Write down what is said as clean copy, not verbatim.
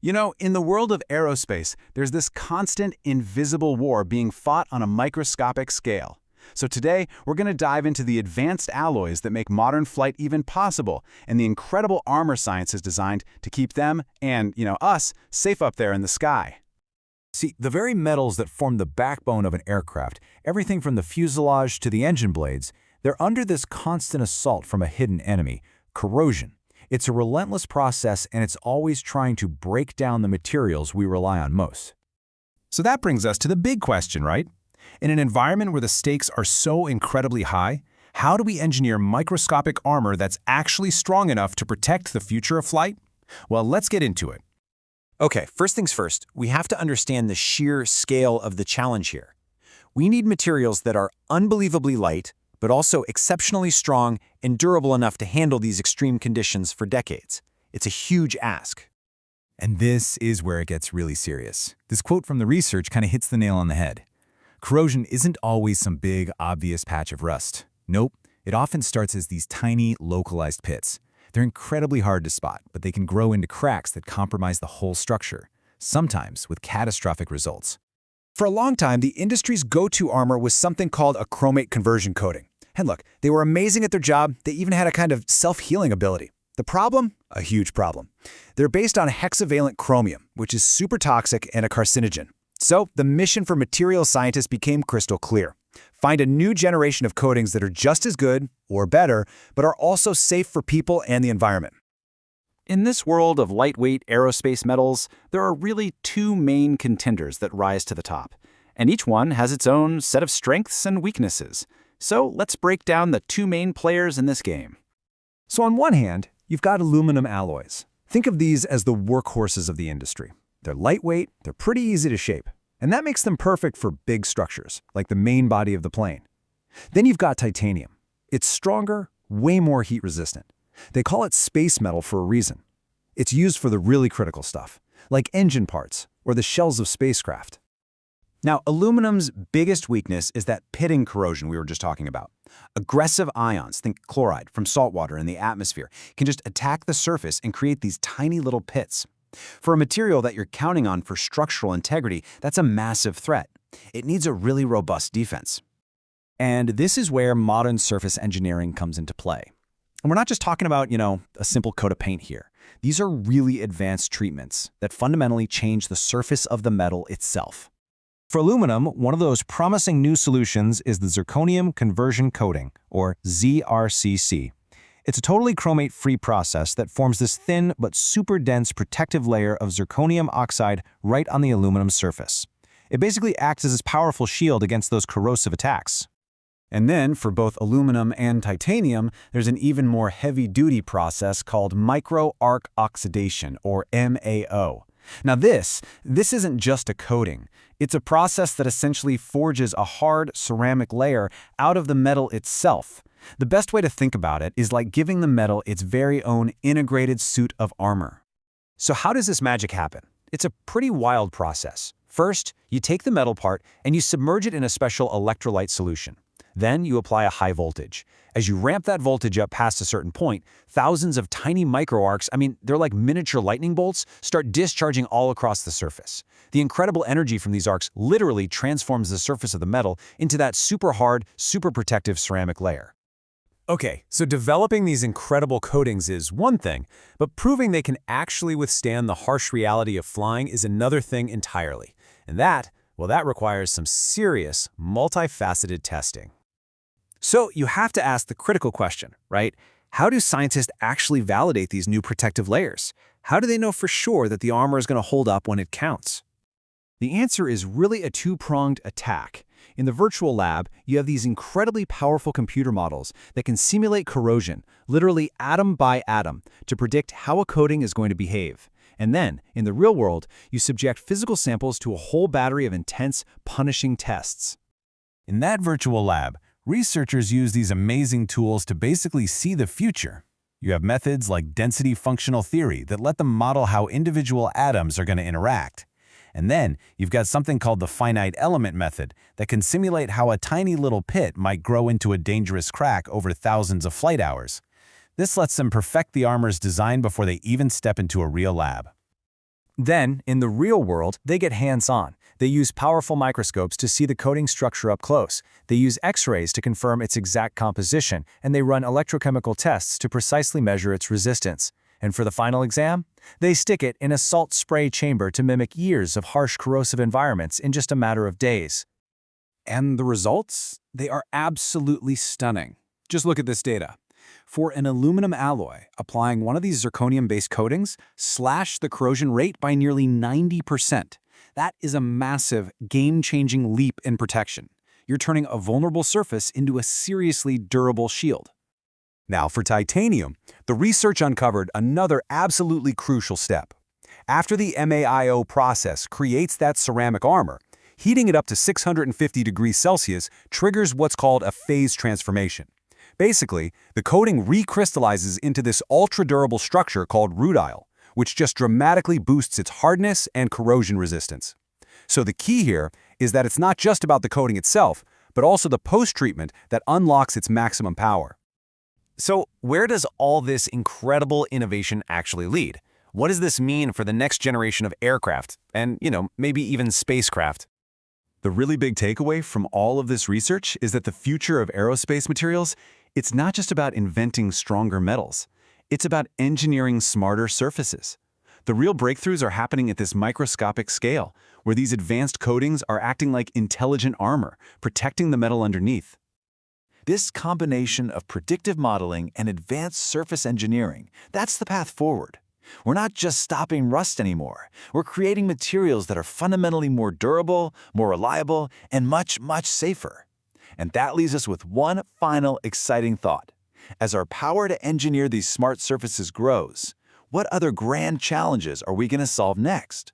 You know, in the world of aerospace, there's this constant, invisible war being fought on a microscopic scale. So today, we're going to dive into the advanced alloys that make modern flight even possible and the incredible armor science is designed to keep them and, us, safe up there in the sky. See, the very metals that form the backbone of an aircraft, everything from the fuselage to the engine blades, they're under this constant assault from a hidden enemy, corrosion. It's a relentless process, and it's always trying to break down the materials we rely on most. So that brings us to the big question, right? In an environment where the stakes are so incredibly high, how do we engineer microscopic armor that's actually strong enough to protect the future of flight? Well, let's get into it. Okay, first things first, we have to understand the sheer scale of the challenge here. We need materials that are unbelievably light, but also exceptionally strong and durable enough to handle these extreme conditions for decades. It's a huge ask. And this is where it gets really serious. This quote from the research kind of hits the nail on the head. Corrosion isn't always some big, obvious patch of rust. Nope, it often starts as these tiny, localized pits. They're incredibly hard to spot, but they can grow into cracks that compromise the whole structure, sometimes with catastrophic results. For a long time, the industry's go-to armor was something called a chromate conversion coating. And look, they were amazing at their job. They even had a kind of self-healing ability. The problem? A huge problem. They're based on hexavalent chromium, which is super toxic and a carcinogen. So the mission for materials scientists became crystal clear. Find a new generation of coatings that are just as good, or better, but are also safe for people and the environment. In this world of lightweight aerospace metals, there are really two main contenders that rise to the top, and each one has its own set of strengths and weaknesses. So let's break down the two main players in this game. So on one hand, you've got aluminum alloys. Think of these as the workhorses of the industry. They're lightweight, they're pretty easy to shape, and that makes them perfect for big structures, like the main body of the plane. Then you've got titanium. It's stronger, way more heat resistant. They call it space metal for a reason. It's used for the really critical stuff, like engine parts or the shells of spacecraft. Now, aluminum's biggest weakness is that pitting corrosion we were just talking about. Aggressive ions, think chloride, from salt water in the atmosphere, can just attack the surface and create these tiny little pits. For a material that you're counting on for structural integrity, that's a massive threat. It needs a really robust defense. And this is where modern surface engineering comes into play. And we're not just talking about, a simple coat of paint here. These are really advanced treatments that fundamentally change the surface of the metal itself. For aluminum, one of those promising new solutions is the zirconium conversion coating, or ZRCC. It's a totally chromate-free process that forms this thin but super dense protective layer of zirconium oxide right on the aluminum surface. It basically acts as a powerful shield against those corrosive attacks. And then, for both aluminum and titanium, there's an even more heavy-duty process called micro-arc oxidation, or MAO. Now this isn't just a coating. It's a process that essentially forges a hard ceramic layer out of the metal itself. The best way to think about it is like giving the metal its very own integrated suit of armor. So how does this magic happen? It's a pretty wild process. First, you take the metal part and you submerge it in a special electrolyte solution. Then you apply a high voltage. As you ramp that voltage up past a certain point, thousands of tiny microarcs, they're like miniature lightning bolts, start discharging all across the surface. The incredible energy from these arcs literally transforms the surface of the metal into that super hard, super protective ceramic layer. Okay, so developing these incredible coatings is one thing, but proving they can actually withstand the harsh reality of flying is another thing entirely. And that requires some serious, multifaceted testing. So you have to ask the critical question, right? How do scientists actually validate these new protective layers? How do they know for sure that the armor is going to hold up when it counts? The answer is really a two-pronged attack. In the virtual lab, you have these incredibly powerful computer models that can simulate corrosion, literally atom by atom, to predict how a coating is going to behave. And then, in the real world, you subject physical samples to a whole battery of intense, punishing tests. In that virtual lab, researchers use these amazing tools to basically see the future. You have methods like density functional theory that let them model how individual atoms are going to interact. And then you've got something called the finite element method that can simulate how a tiny little pit might grow into a dangerous crack over thousands of flight hours. This lets them perfect the armor's design before they even step into a real lab. Then, in the real world, they get hands-on. They use powerful microscopes to see the coating structure up close. They use X-rays to confirm its exact composition, and they run electrochemical tests to precisely measure its resistance. And for the final exam, they stick it in a salt spray chamber to mimic years of harsh corrosive environments in just a matter of days. And the results? They are absolutely stunning. Just look at this data. For an aluminum alloy, applying one of these zirconium-based coatings slashed the corrosion rate by nearly 90%. That is a massive, game-changing leap in protection. You're turning a vulnerable surface into a seriously durable shield. Now, for titanium, the research uncovered another absolutely crucial step. After the MAIO process creates that ceramic armor, heating it up to 650 degrees Celsius triggers what's called a phase transformation. Basically, the coating recrystallizes into this ultra-durable structure called rutile, which just dramatically boosts its hardness and corrosion resistance. So the key here is that it's not just about the coating itself, but also the post-treatment that unlocks its maximum power. So, where does all this incredible innovation actually lead? What does this mean for the next generation of aircraft and, maybe even spacecraft? The really big takeaway from all of this research is that the future of aerospace materials, it's not just about inventing stronger metals. It's about engineering smarter surfaces. The real breakthroughs are happening at this microscopic scale, where these advanced coatings are acting like intelligent armor, protecting the metal underneath. This combination of predictive modeling and advanced surface engineering, that's the path forward. We're not just stopping rust anymore. We're creating materials that are fundamentally more durable, more reliable, and much, much safer. And that leaves us with one final exciting thought. As our power to engineer these smart surfaces grows, what other grand challenges are we going to solve next?